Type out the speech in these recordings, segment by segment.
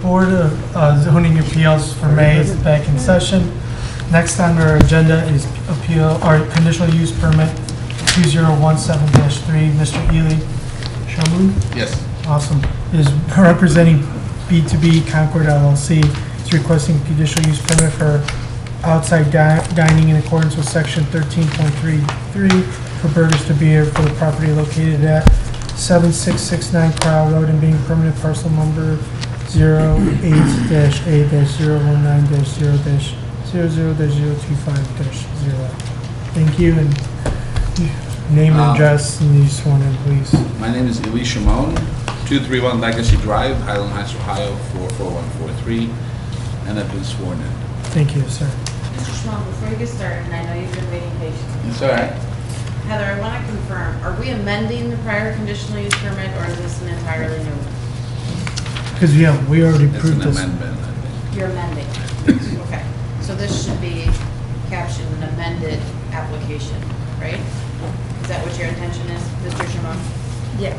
Board of Zoning Appeals for May is back in session. Next on our agenda is appeal or conditional use permit 2017-3. Mr. Ely Shamoon? Yes. Awesome. Is representing B2B Concord LLC. Is requesting conditional use permit for outside dining in accordance with section 13.33 for burgers to beer for the property located at 7669 Crowell Road and being permanent parcel number 08-A-0-0-0-0-025-0. Thank you, and name and address and you sworn in, please. My name is Ely Shimon, 231 Legacy Drive, Highland Heights, Ohio, 44143, and I've been sworn in. Thank you, sir. Mr. Shimon, before you get started, and I know you've been waiting patiently. It's all right. Heather, I want to confirm, are we amending the prior conditional use permit, or is this an entirely new one? Because, yeah, we already It's approved an this. amendment, I think. You're amending. Okay, so this should be captioned an amended application, right? Is that what your intention is, Mr. Shimon? Yeah,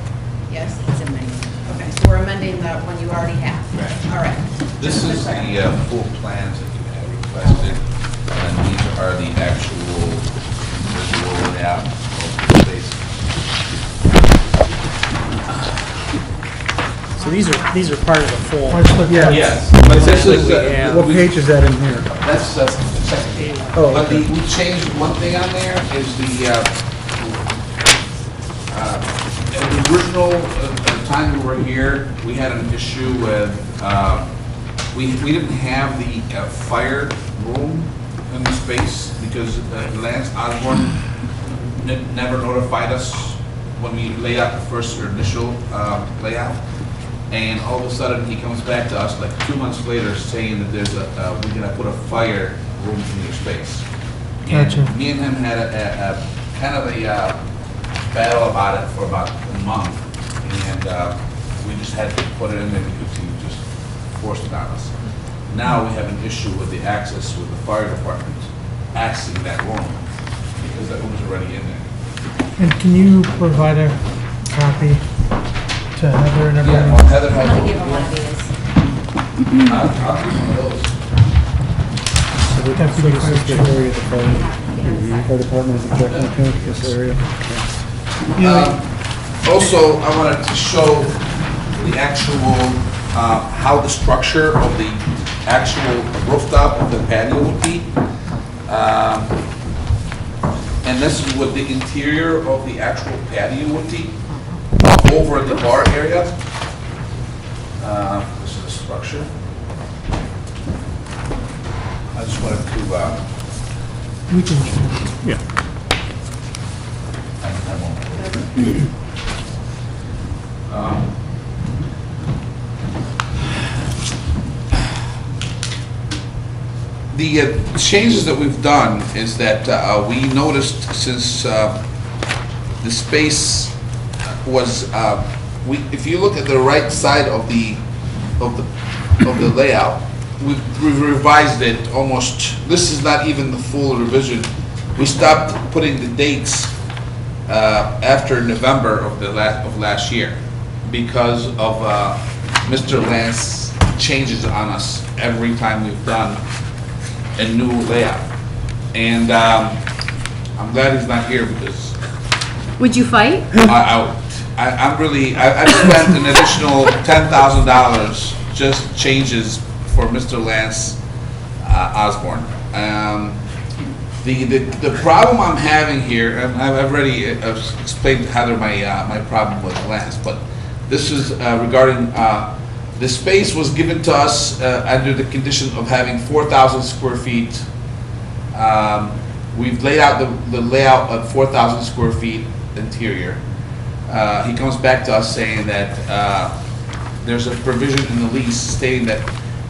Yes? it's amazing. Okay, so we're amending the one you already have. Right. All right. This is the full plans that you have requested, and these are the actual visual layout of the space. So these are part of the full. Yeah. Yes, but this is, What page is that in here? that's the second page. Oh, But okay. we changed one thing on there, is the original time we were here, we had an issue with, we didn't have the fire room in the space because Lance Osborne never notified us when we laid out the first initial layout. And all of a sudden, he comes back to us like 2 months later saying that there's we're gonna put a fire room in your space. Gotcha. And me and him had a kind of a battle about it for about a month. And we just had to put it in there because he just forced it on us. Now we have an issue with the access with the fire department accessing that room because that room is already in there. And can you provide a copy to Heather and Yeah, everyone? well, Heather I'm has. going to give him one of these. I'll give one of those. So this is the area the fire department is objecting to, this area? Also, I wanted to show the actual, how the structure of the actual rooftop of the patio would be. And this is what the interior of the actual patio would be, over the bar area. This is the structure. I just wanted to, We can. Yeah. I won't. The changes that we've done is that we noticed since the space was, if you look at the right side of the layout, we've revised it almost. This is not even the full revision. We stopped putting the dates after November of last year because of Mr. Lance changes on us every time we've done a new layout. And I'm glad he's not here because Would you fight? I've spent an additional $10,000 just changes for Mr. Lance Osborne. The problem I'm having here, and I've already explained to Heather my problem with Lance, but this is regarding the space was given to us under the condition of having 4,000 square feet. We've laid out the layout of 4,000 square feet interior. He comes back to us saying that there's a provision in the lease stating that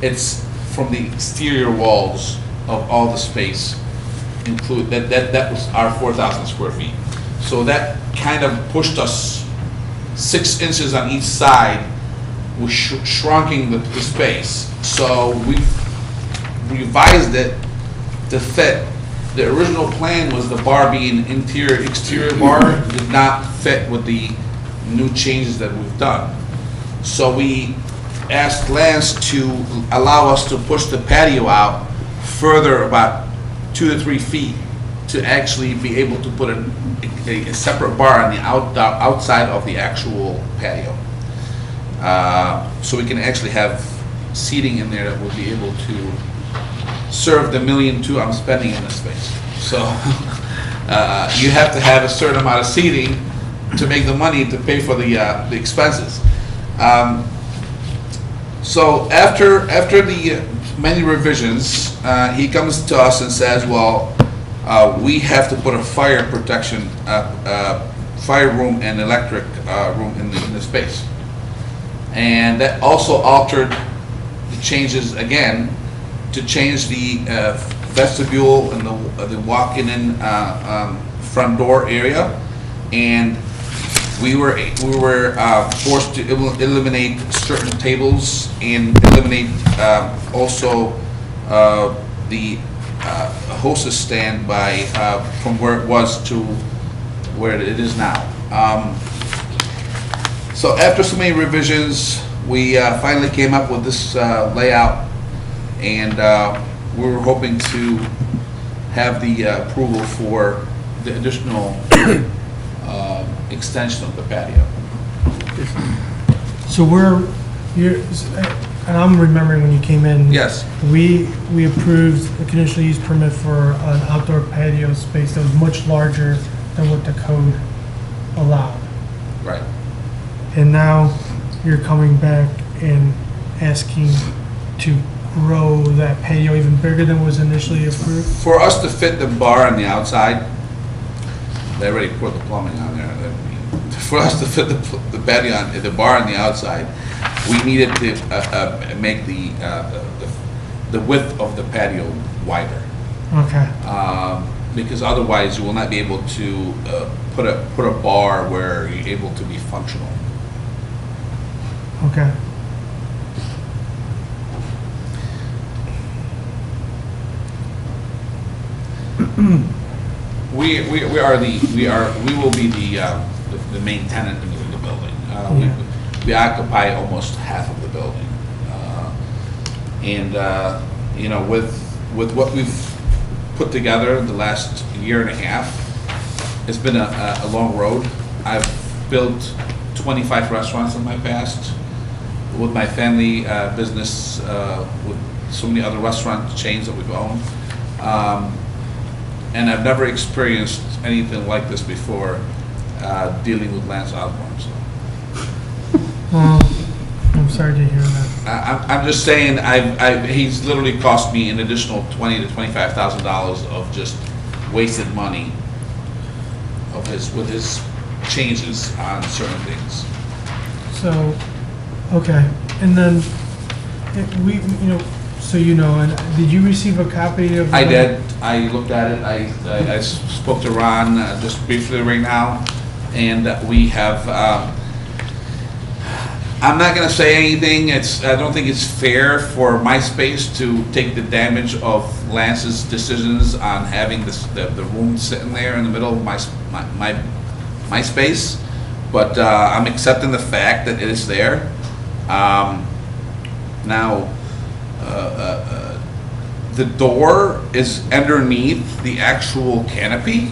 it's from the exterior walls of all the space include that was our 4,000 square feet. So that kind of pushed us 6 inches on each side, was shrunking the space. So we've revised it to fit. The original plan was the bar being exterior bar did not fit with the new changes that we've done. So we asked Lance to allow us to push the patio out further about 2 to 3 feet to actually be able to put a separate bar on the outside of the actual patio. So we can actually have seating in there that will be able to serve the $1.2 million I'm spending in this space. So you have to have a certain amount of seating to make the money to pay for the expenses. So after the many revisions, he comes to us and says, well, we have to put a fire protection, fire room and electric room in the space. And that also altered the changes again to change the vestibule and the walk-in and front door area. And we were forced to eliminate certain tables and eliminate also the hostess stand from where it was to where it is now. So after so many revisions, we finally came up with this layout, and we were hoping to have the approval for the additional extension of the patio. So and I'm remembering when you came in. Yes. We approved a conditional use permit for an outdoor patio space that was much larger than what the code allowed. Right. And now you're coming back and asking to grow that patio even bigger than was initially approved? For us to fit the bar on the outside, they already put the plumbing on there. For us to fit the patio on the bar on the outside, we needed to make the width of the patio wider. Okay. Because otherwise, you will not be able to put a bar where you're able to be functional. Okay. We will be the main tenant in the building. We occupy almost half of the building, and you know, with what we've put together the last year and a half, it's been a long road. I've built 25 restaurants in my past with my family business, with so many other restaurant chains that we've owned. And I've never experienced anything like this before, dealing with Lance Osborne. So. I'm sorry to hear that. I'm just saying, he's literally cost me an additional $20,000 to $25,000 of just wasted money with his changes on certain things. So, okay, and then and did you receive a copy of? I did. I looked at it. I spoke to Ron just briefly right now, and we have. I'm not going to say anything. I don't think it's fair for my space to take the damage of Lance's decisions on having the room sitting there in the middle of my space. But I'm accepting the fact that it is there. Now. The door is underneath the actual canopy.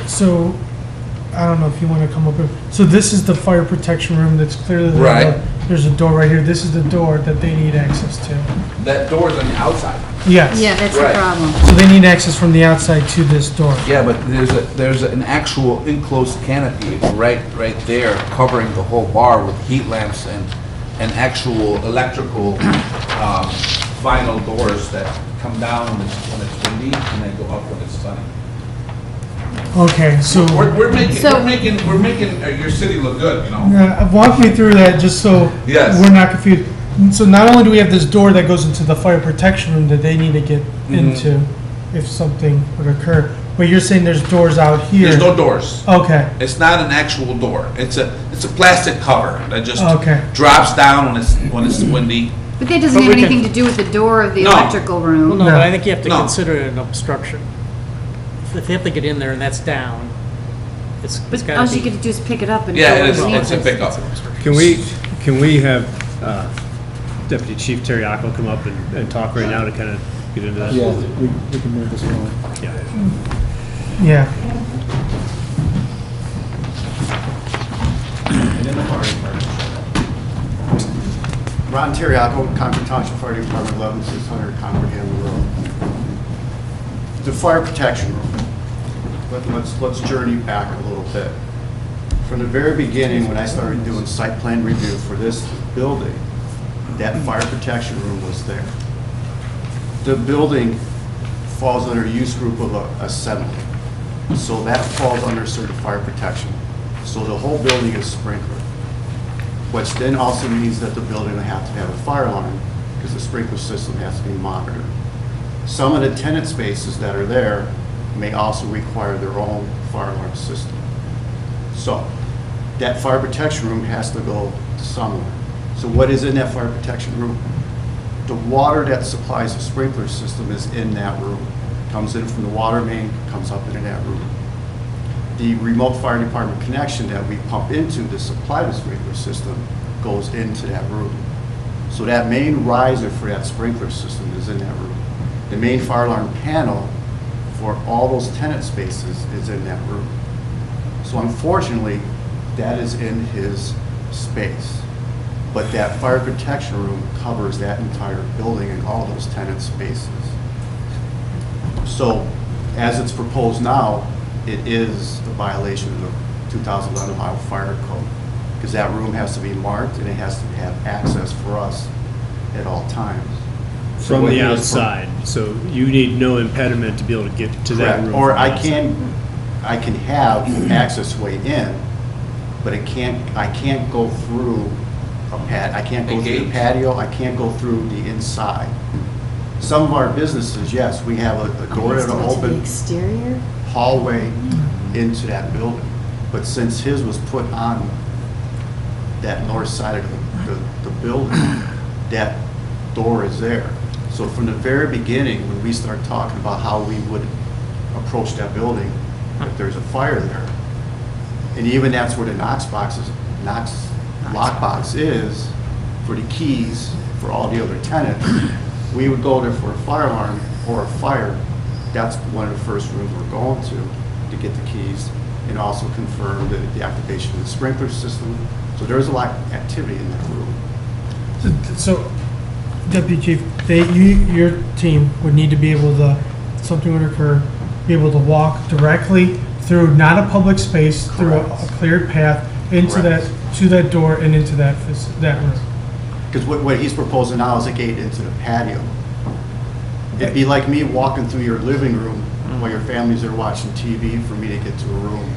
So, I don't know if you want to come up with, so this is the fire protection room that's clearly lit Right. up. There's a door right here. This is the door that they need access to. That door is on the outside. Yes. Yeah, that's the Right. problem. So they need access from the outside to this door. Yeah, but there's an actual enclosed canopy right there covering the whole bar with heat lamps and actual electrical vinyl doors that come down when it's windy and then go up when it's sunny. Okay, so. We're making your city look good, you know. Walk me through that just so Yes. we're not confused. So not only do we have this door that goes into the fire protection room that they need to get into if something would occur, but you're saying there's doors out here? There's no doors. Okay, It's not an actual door. It's a plastic cover that just Okay. drops down when it's windy. But that doesn't But have we anything can- to do with the door of the No. electrical Well, room. no, No. but I think you have to No. consider it an obstruction. If they have to get in there and that's down, It's But gotta all be. you get to do is pick it up and. Yeah, go it's and leave a it. pickup. Can we have Deputy Chief Terriaco come up and talk right now to kind of get into that? Yeah, we can move this along. Yeah. Yeah. Ron Terriaco, Concord Township Fire Department, 11600 Concord Hamlin Road. The fire protection room. Let's journey back a little bit. From the very beginning, when I started doing site plan review for this building, that fire protection room was there. The building falls under use group of assembly, so that falls under certain fire protection. So the whole building is sprinkled, which then also means that the building will have to have a fire alarm because the sprinkler system has to be monitored. Some of the tenant spaces that are there may also require their own fire alarm system. So that fire protection room has to go to somewhere. So what is in that fire protection room? The water that supplies the sprinkler system is in that room. Comes in from the water main, comes up into that room. The remote fire department connection that we pump into to supply the sprinkler system goes into that room. So that main riser for that sprinkler system is in that room. The main fire alarm panel for all those tenant spaces is in that room. So unfortunately, that is in his space. But that fire protection room covers that entire building and all those tenant spaces. So as it's proposed now, it is a violation of the 2011 Ohio Fire Code, because that room has to be marked and it has to have access for us at all times. So From what the it is outside, so you need no impediment to be able to get to that Correct. room. Or from the I outside. can have access way in, but I can't go through I can't go through the patio, I can't go through the inside. Some of our businesses, yes, we have a door Needs that'll to go to the open exterior? hallway into that building. But since his was put on that north side of the building, that door is there. So from the very beginning, when we start talking about how we would approach that building, if there's a fire there, and even that's where the Knox lockbox is for the keys for all the other tenants, we would go there for a fire alarm or a fire. That's one of the first rooms we're going to get the keys and also confirm the activation of the sprinkler system. So there's a lot of activity in that room. So, Deputy Chief, your team would need to be able to, something would occur, be able to walk directly through not a public space, through a cleared path into Correct. to that door and into that room. Because what he's proposing now is a gate into the patio. It'd be like me walking through your living room while your families are watching TV for me to get to a room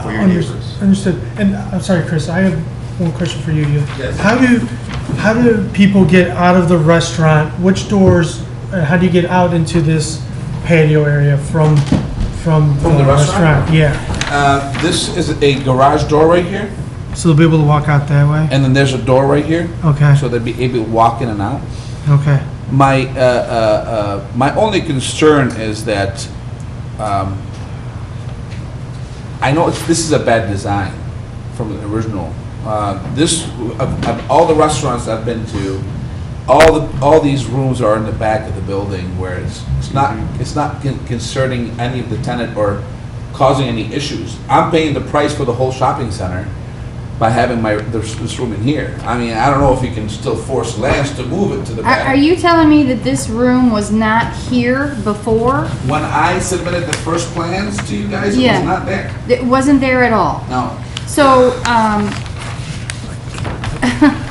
for your neighbors. Understood. And I'm sorry, Chris, I have one question for you. Yes. How do people get out of the restaurant? Which doors, how do you get out into this patio area from the restaurant? Yeah. This is a garage door right here, So they'll be able to walk out that way? and then there's a door right here, Okay, so they'd be able to walk in and out. okay. My my only concern is that I know this is a bad design from the original. This of all the restaurants I've been to, all these rooms are in the back of the building where it's not concerning any of the tenant or causing any issues. I'm paying the price for the whole shopping center by having this room in here. I mean, I don't know if you can still force Lance to move it to the back. Are you telling me that this room was not here before? When I submitted the first plans to you guys, it Yeah. was not there. It wasn't there at all? No. So,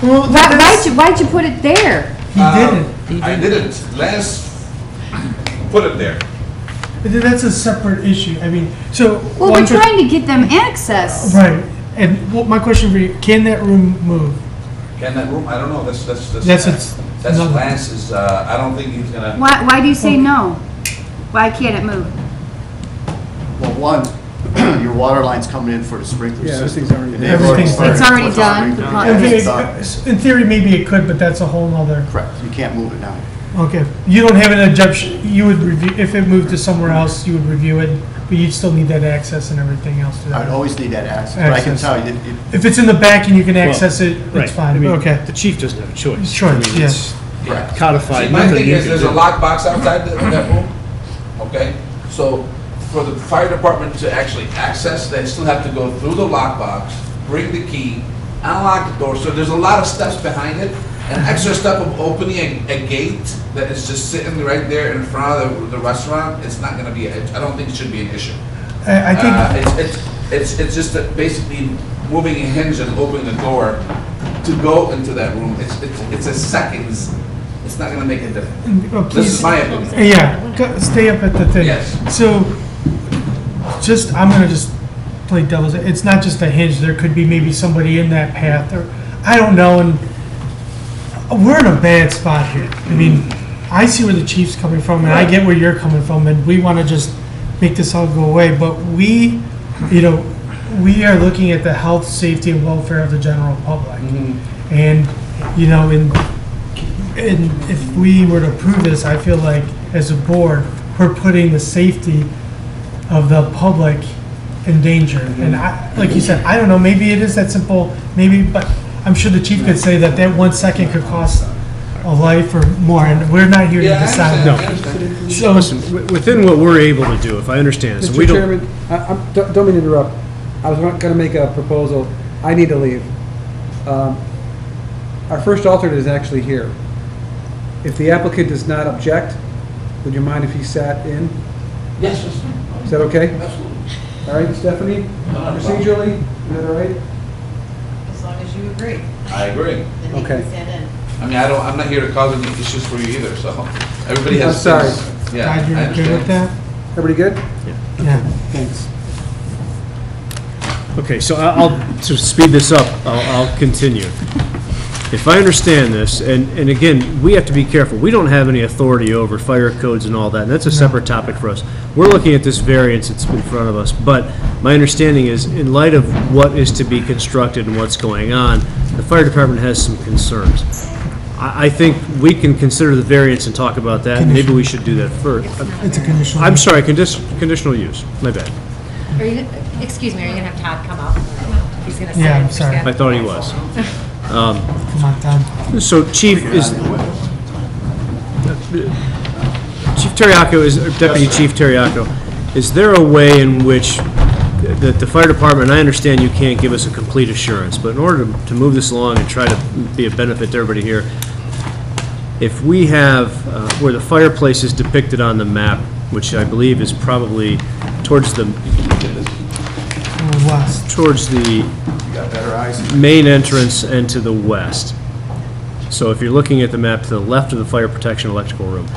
Well, why'd you put it there? He didn't. I didn't. Lance put it there. But that's a separate issue. I mean, so. Well, we're trying to get them access. Right. And my question for you, can that room move? Can that room? I don't know. That's That's another- Lance's. I don't think he's gonna. Why do you say no? Why can't it move? Well, one, your water line's coming in for the sprinkler Yeah, system. everything's already and done. they've Everything's started- It's already it's done. already The done. plant- Yeah, Okay, it's done. in theory, maybe it could, but that's a whole nother. Correct, you can't move it now. Okay. You don't have an objection, you would review, if it moved to somewhere else, you would review it but you'd still need that access and everything else to that. I'd always need that access, but I can Access. tell you, If it's in the back and you can access it, Right. it's I fine, mean, okay. The chief doesn't have a choice. Choice, I mean, yeah. it's Correct. Codified. See, my nothing thing you is, can there's do. a lockbox outside that room, okay? So for the fire department to actually access, they still have to go through the lockbox, bring the key, unlock the door. So there's a lot of steps behind it. An extra step of opening a gate that is just sitting right there in front of the restaurant, it's not gonna be, I don't think it should be an issue. I think, It's just that basically moving a hinge and opening the door to go into that room. It's a seconds. It's not gonna make a difference. This is please, my opinion. yeah, stay up at the thing. Yes. So, I'm gonna just play devil's, it's not just a hinge, there could be maybe somebody in that path, or, I don't know, and we're in a bad spot here. I mean, I see where the chief's coming from, and I get where you're coming from, and we wanna just make this all go away, but we are looking at the health, safety, and welfare of the general public. And, and if we were to approve this, I feel like, as a board, we're putting the safety of the public in danger. And like you said, I don't know, maybe it is that simple, maybe, but I'm sure the chief could say that 1 second could cost a life or more, and we're not here to Yeah, I decide. understand. So, Listen, within what we're able to do, if I understand, so we Mr. don't, Chairman, don't mean to interrupt. I was going to make a proposal. I need to leave. Our first alternate is actually here. If the applicant does not object, would you mind if he sat in? Yes, Is that okay? absolutely. All right, Stephanie? Procedurally, is that all right? As long as you agree, I agree. then you Okay. can stand in. I mean, I'm not here to cause any issues for you either, so everybody has. I'm sorry. things- Yeah, God, I you're good with understand. that? Everybody good? Yeah. Thanks. okay, so to speed this up, I'll continue. If I understand this, and again, we have to be careful, we don't have any authority over fire codes and all that, and that's a separate topic for us. We're looking at this variance that's in front of us, but my understanding is, in light of what is to be constructed and what's going on, the fire department has some concerns. I think we can consider the variance and talk about that, maybe we should do that first. It's a conditional. I'm sorry, conditional use, my bad. Are you, excuse me, are you gonna have Todd come up? He's gonna sit Yeah, in I'm for sorry. Scott. I thought he was. Come on, Tom. So Chief Terriaco is, Deputy Chief Terriaco, is there a way in which the fire department, and I understand you can't give us a complete assurance, but in order to move this along and try to be a benefit to everybody here, if we have, where the fireplace is depicted on the map, which I believe is probably towards the West. towards You got better eyes? main entrance and to the west. So if you're looking at the map to the left of the fire protection electrical room,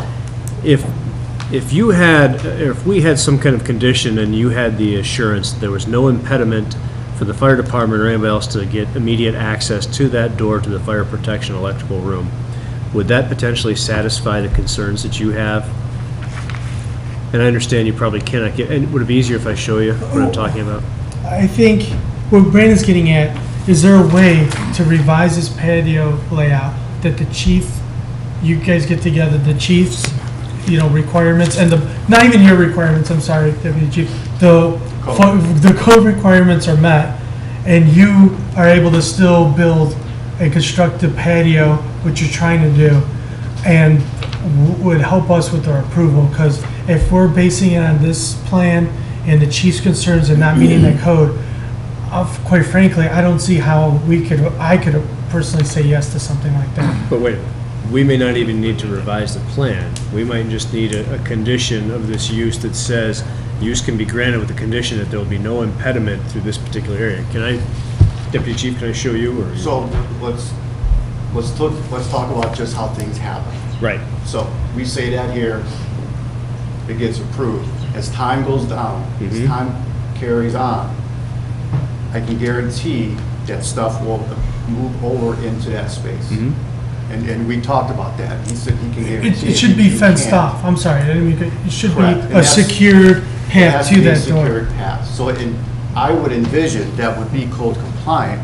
if you had, or if we had some kind of condition and you had the assurance that there was no impediment for the fire department or anybody else to get immediate access to that door to the fire protection electrical room, would that potentially satisfy the concerns that you have? And I understand you probably cannot get, and would it be easier if I show you what I'm talking about? I think what Brandon's getting at, is there a way to revise this patio layout that the chief, you guys get together, the chief's, requirements, and not even your requirements, I'm sorry, Deputy Chief, the code requirements are met, and you are able to still build a constructive patio, which you're trying to do, and would help us with our approval, because if we're basing it on this plan and the chief's concerns and not meeting that code, quite frankly, I don't see how I could personally say yes to something like that. But wait, we may not even need to revise the plan. We might just need a condition of this use that says use can be granted with the condition that there will be no impediment through this particular area. Can I, Deputy Chief, can I show you, or? So let's talk about just how things happen. Right. So we say that here, it gets approved. As time goes down, as time carries on, I can guarantee that stuff will move over into that space. And we talked about that. He said he can guarantee. It should be You fenced can't. off, I'm sorry, I didn't mean it should be Correct. And a that's- secured It path has to be a that door. secured path. So I would envision that would be code compliant,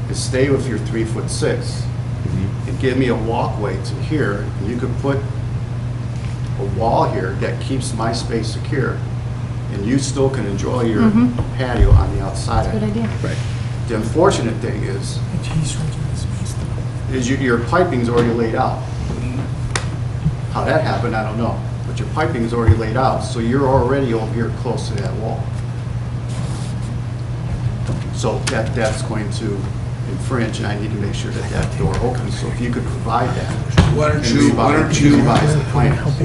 is stay with your 3'6" and give me a walkway to here, and you could put a wall here that keeps my space secure. and you still can enjoy your patio on the outside. Good idea. Right. The unfortunate thing is your piping's already laid out. How that happened, I don't know, but your piping is already laid out, so you're already over here close to that wall. So that's going to infringe, and I need to make sure that that door opens, so if you could provide that. Why don't and you revise the plans.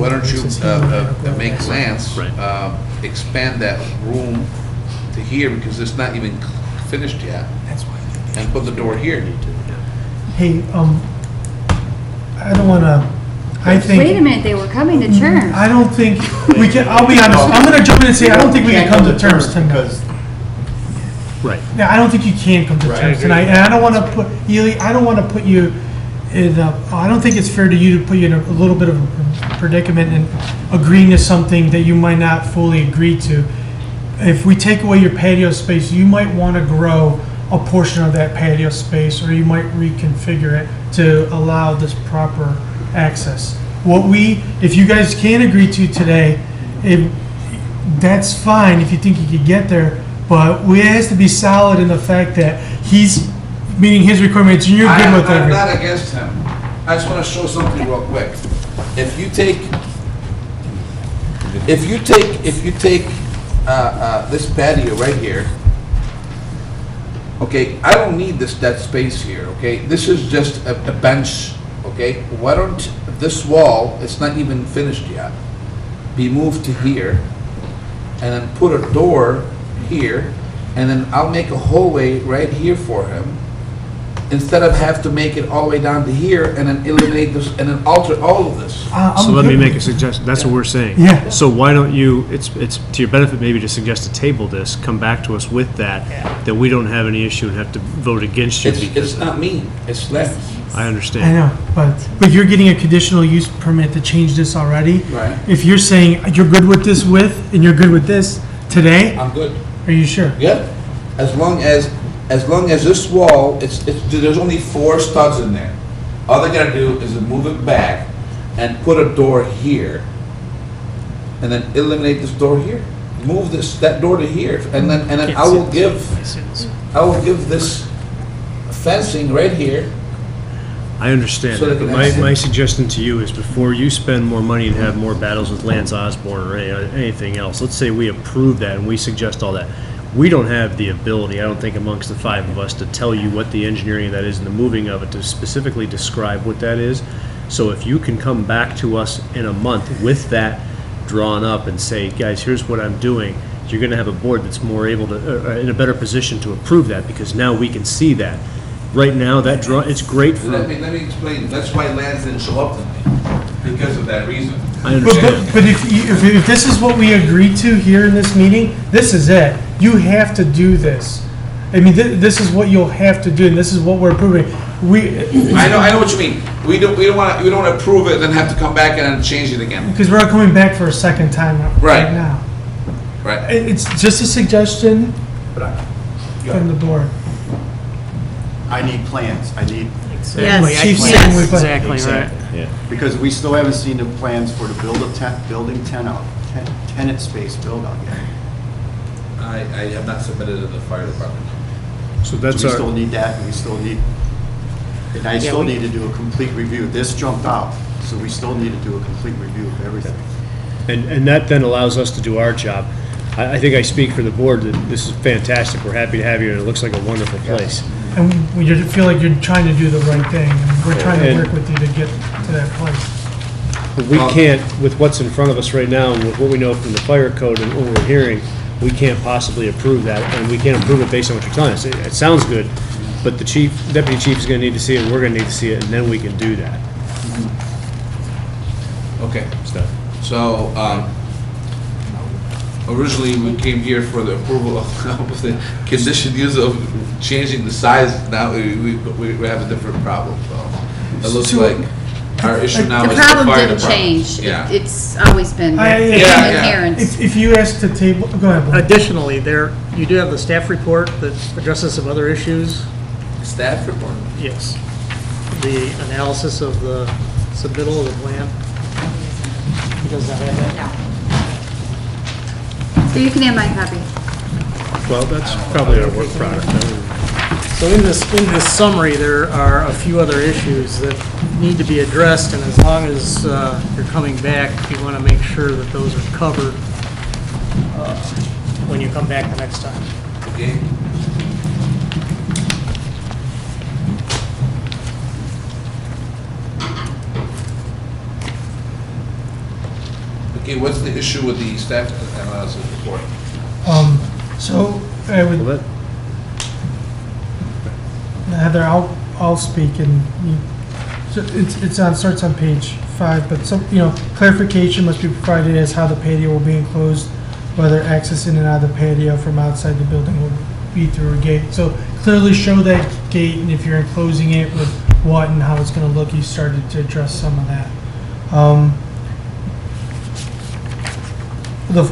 make Lance Right. expand that room to here, because it's not even finished yet, and put the door here. Hey, I don't wanna, I think. Wait a minute, they were coming to terms. I don't think we can, I'll be honest, I'm gonna jump in and say, I don't think we can come to terms tonight. Because Right. Yeah, I don't think you can come to Right, I terms agree. tonight, and I don't wanna put, Ely, I don't wanna put you in a, I don't think it's fair to you to put you in a little bit of a predicament and agreeing to something that you might not fully agree to. If we take away your patio space, you might wanna grow a portion of that patio space, or you might reconfigure it to allow this proper access. If you guys can agree to today, that's fine if you think you could get there, but it has to be solid in the fact that he's meeting his requirements and you're good with I'm everything. not against him. I just want to show something real quick. If you take this patio right here, okay, I don't need that space here, okay? This is just a bench, okay? Why don't this wall, it's not even finished yet, be moved to here, and then put a door here, and then I'll make a hallway right here for him, instead of have to make it all the way down to here, and then eliminate this, and then alter all of this. So let me make a suggestion. That's what we're saying. Yeah. So why don't you, it's to your benefit maybe to suggest to table this, come back to us with that we don't have any issue and have to vote against you It's because not me, it's Lance. I understand. I know, but you're getting a conditional use permit to change this already. Right. If you're saying you're good with this and you're good with this today, I'm good. are you sure? Yeah, as long as this wall, there's only 4 studs in there. All they gotta do is move it back and put a door here, and then eliminate this door here. Move that door to here, and then I will give this fencing right here. I understand So that, they but can my access- suggestion to you is before you spend more money and have more battles with Lance Osborne or anything else, let's say we approve that and we suggest all that. We don't have the ability, I don't think amongst the 5 of us, to tell you what the engineering of that is and the moving of it, to specifically describe what that is. So if you can come back to us in a month with that drawn up and say, guys, here's what I'm doing, you're gonna have a board that's more able to, in a better position to approve that, because now we can see that. Right now, it's great for. Let me explain. That's why Lance didn't show up tonight, because of that reason. I understand. But if this is what we agreed to here in this meeting, this is it. You have to do this. I mean, this is what you'll have to do, and this is what we're approving. I know what you mean. We don't want to approve it and then have to come back and then change it again. Because we're not coming back for a second time right now. Right. It's just a suggestion from the board. I need plans, I need, Yes. Chief Yes. saying we put- Exactly, right. Yeah. because we still haven't seen the plans for the tenant space build out yet. I have not submitted to the fire department. So that's So we still our, need that, and we still need, and I still need to do a complete review. This jumped out, so we still need to do a complete review of everything. and that then allows us to do our job. I think I speak for the board that this is fantastic. We're happy to have you, and it looks like a wonderful place. And we feel like you're trying to do the right thing, and we're trying to And- work with you to get to that place. But we can't, with what's in front of us right now, and with what we know from the fire code and what we're hearing, we can't possibly approve that, and we can't approve it based on what you're telling us. It sounds good, but the deputy chief is gonna need to see it, and we're gonna need to see it, and then we can do that Okay. stuff. So, originally, we came here for the approval of the condition use of changing the size. Now, we have a different problem, so. It looks So- like our issue now The is the fire problem department. didn't change. Yeah. It's always been Yeah, inherent. If you ask the table, go ahead, Blaine. Additionally, you do have the staff report that addresses some other issues. Staff report. Yes. The analysis of the submittal of the plan. He does not have that. You can have my copy. Well, that's probably our work product. So in this summary, there are a few other issues that need to be addressed, and as long as you're coming back, you want to make sure that those are covered when you come back the next time. Okay. Okay, what's the issue with the staff analysis report? So I would, Well, that- Heather, I'll speak and you, so starts on page 5, but some, clarification must be provided as how the patio will be enclosed, whether access in and out of the patio from outside the building will be through a gate. So clearly show that gate, and if you're enclosing it with what and how it's gonna look, you started to address some of that.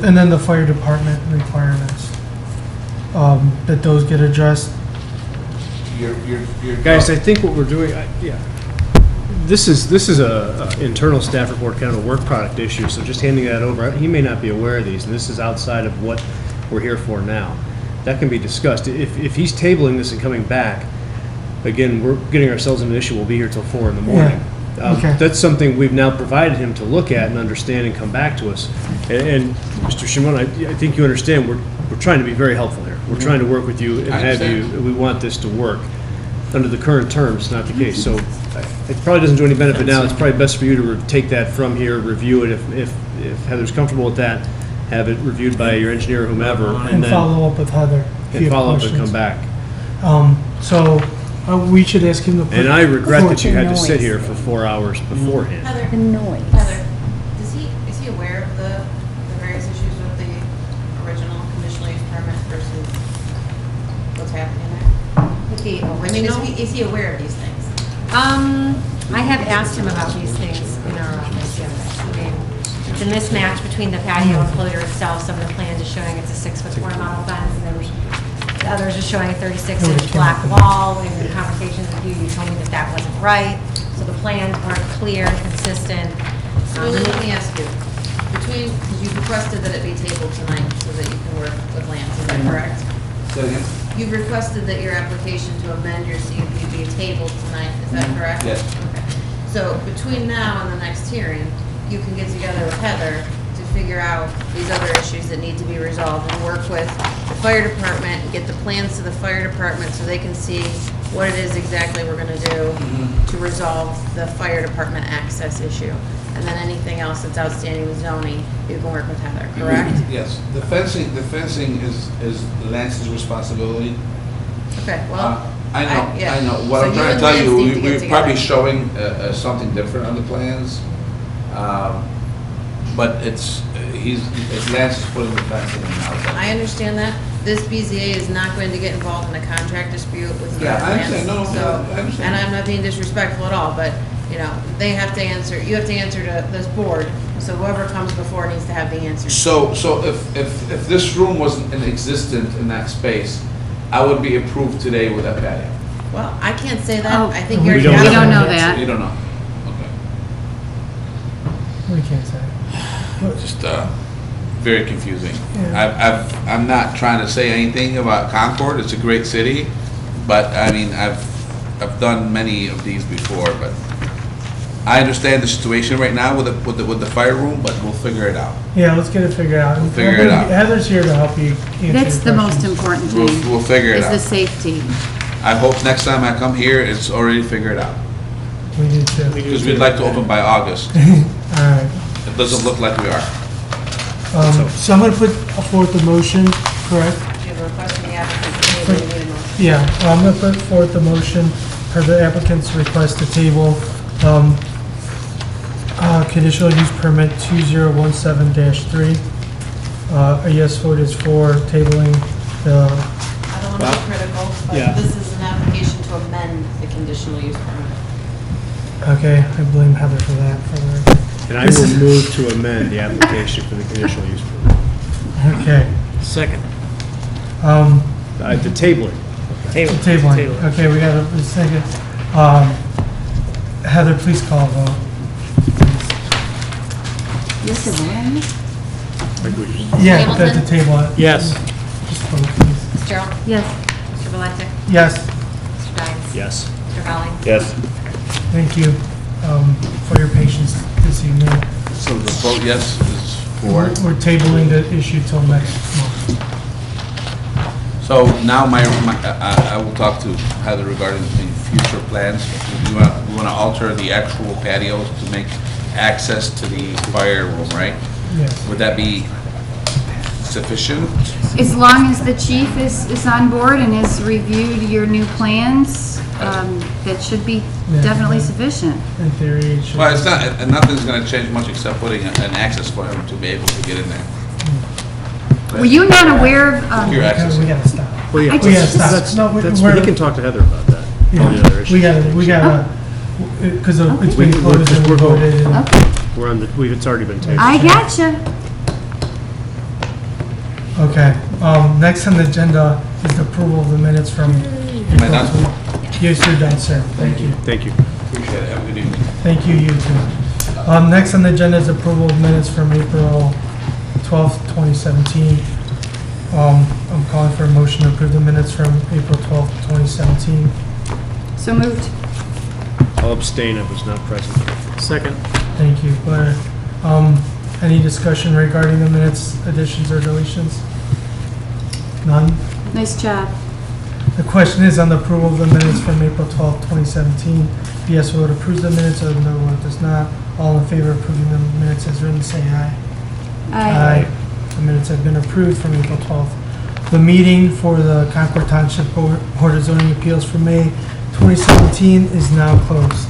And then the fire department requirements, that those get addressed. Your Guys, I think what we're doing, yeah, this is a internal staff report, kind of a work product issue, so just handing that over, he may not be aware of these, and this is outside of what we're here for now. That can be discussed. If he's tabling this and coming back, again, we're getting ourselves in an issue, we'll be here till 4 in the morning. Okay. That's something we've now provided him to look at and understand and come back to us. And Mr. Shimon, I think you understand, we're trying to be very helpful here. We're trying to work with you and I have you, understand. we want this to work. Under the current terms, not the case. So it probably doesn't do any benefit now. It's probably best for you to take that from here, review it. If Heather's comfortable with that, have it reviewed by your engineer or whomever, And then follow up with Heather. if you and have follow up and questions. come back. So we should ask him to put. And I regret that you had to noise. sit here for 4 hours beforehand. Heather, The noise. Heather, is he aware of the various issues with the original conditional use permit versus what's happening there? I mean, is he aware of these things? I have asked him about these things in our office, yes. I mean, the mismatch between the patio enclosure itself, some of the plans are showing it's a 6-foot ornamental fence, and then the others are showing a 36-inch black wall, and in conversations with you, you told me that that wasn't right, so the plans weren't clear and consistent. So let me ask you, because you've requested that it be tabled tonight so that you can work with Lance, is that correct? Say it again? You've requested that your application to amend your CUP be tabled tonight, is that correct? Yes. Okay. So between now and the next hearing, you can get together with Heather to figure out these other issues that need to be resolved and work with the fire department and get the plans to the fire department so they can see what it is exactly we're gonna do to resolve the fire department access issue. And then anything else that's outstanding with zoning, you can work with Heather, correct? Yes. The fencing is Lance's responsibility. Okay, well. I know, yeah. I know. What So I'm trying and to tell Lance you, need to get we're together. probably showing something different on the plans. But it's Lance is putting the fencing in now. I understand that. This BZA is not going to get involved in a contract dispute with you. Yeah, and I understand. Lance. No, So- I understand. And I'm not being disrespectful at all, but, they have to answer, you have to answer to this board. So whoever comes before needs to have the answers. So if this room wasn't existent in that space, I would be approved today with that patio. Well, I can't say that. Oh, I think we you're. don't We know. don't know that. You don't know? Okay. We can't say. Just very confusing. Yeah. I'm not trying to say anything about Concord. It's a great city, but I mean I've done many of these before. But I understand the situation right now with the fire room, but we'll figure it out. Yeah, let's get it figured out. We'll figure it out. Heather's here to help you answer That's your the most questions. important thing, We'll figure it is the out. safety. I hope next time I come here, it's already figured out. We do too. Because we'd like to open by August. All right. It doesn't look like we are. So I'm gonna put forth a motion, correct? You have a request from the applicant to table, you need a motion. Yeah, I'm gonna put forth a motion for the applicant's request to table, conditional use permit 2017-3. A yes vote is for tabling the, I don't want to be critical, yeah. but this is an application to amend the conditional use permit. okay, I blame Heather for that, for the, And I will move to amend the application for the conditional use permit. okay. Second. The tabling. Table. Tabling, okay, we got a second. Heather, please call a vote. You have to vote on this? Like we just- Yeah, Hamilton? at the table. Yes. Just vote, please. Ms. Gerald? Yes. Mr. Valenti? Yes, Mr. Dines? Yes. Mr. Valley? Yes. thank you for your patience this evening. So the vote yes is for. We're tabling the issue till next month. So now I will talk to Heather regarding the future plans. We want to alter the actual patios to make access to the fire room, right? Yes. Would that be sufficient? As long as the chief is on board and has reviewed your new plans, that should be definitely sufficient. In theory, it should. Well, it's not, and nothing's going to change much except putting an access for him to be able to get in there. Were you not aware of, Secure access. We gotta stop. Well, yeah, I We gotta stop. that's, No, that's, we're- he can talk to Heather about that. All the other issues. We gotta, because it's We- been we're- closed and we we're going- voted. and- okay, We're on the, it's already been taken. I gotcha. Okay, next on the agenda is the approval of the minutes from. Am I done? Yes, you're done, sir. Thank you. Thank you. Appreciate it. Have a good evening. Thank you, you too. Next on the agenda is approval of minutes from April 12th, 2017. I'm calling for a motion to approve the minutes from April 12th, 2017. So moved. I'll abstain, I was not present. Second. Thank you, Blair. Any discussion regarding the minutes, additions or deletions? None? Nice job. The question is on the approval of the minutes from April 12th, 2017. If yes vote approves the minutes, or no vote does not. All in favor of approving the minutes as written, say aye. The minutes have been approved from April 12th. The meeting for the Concord Township Board of Zoning Appeals for May 2017 is now closed.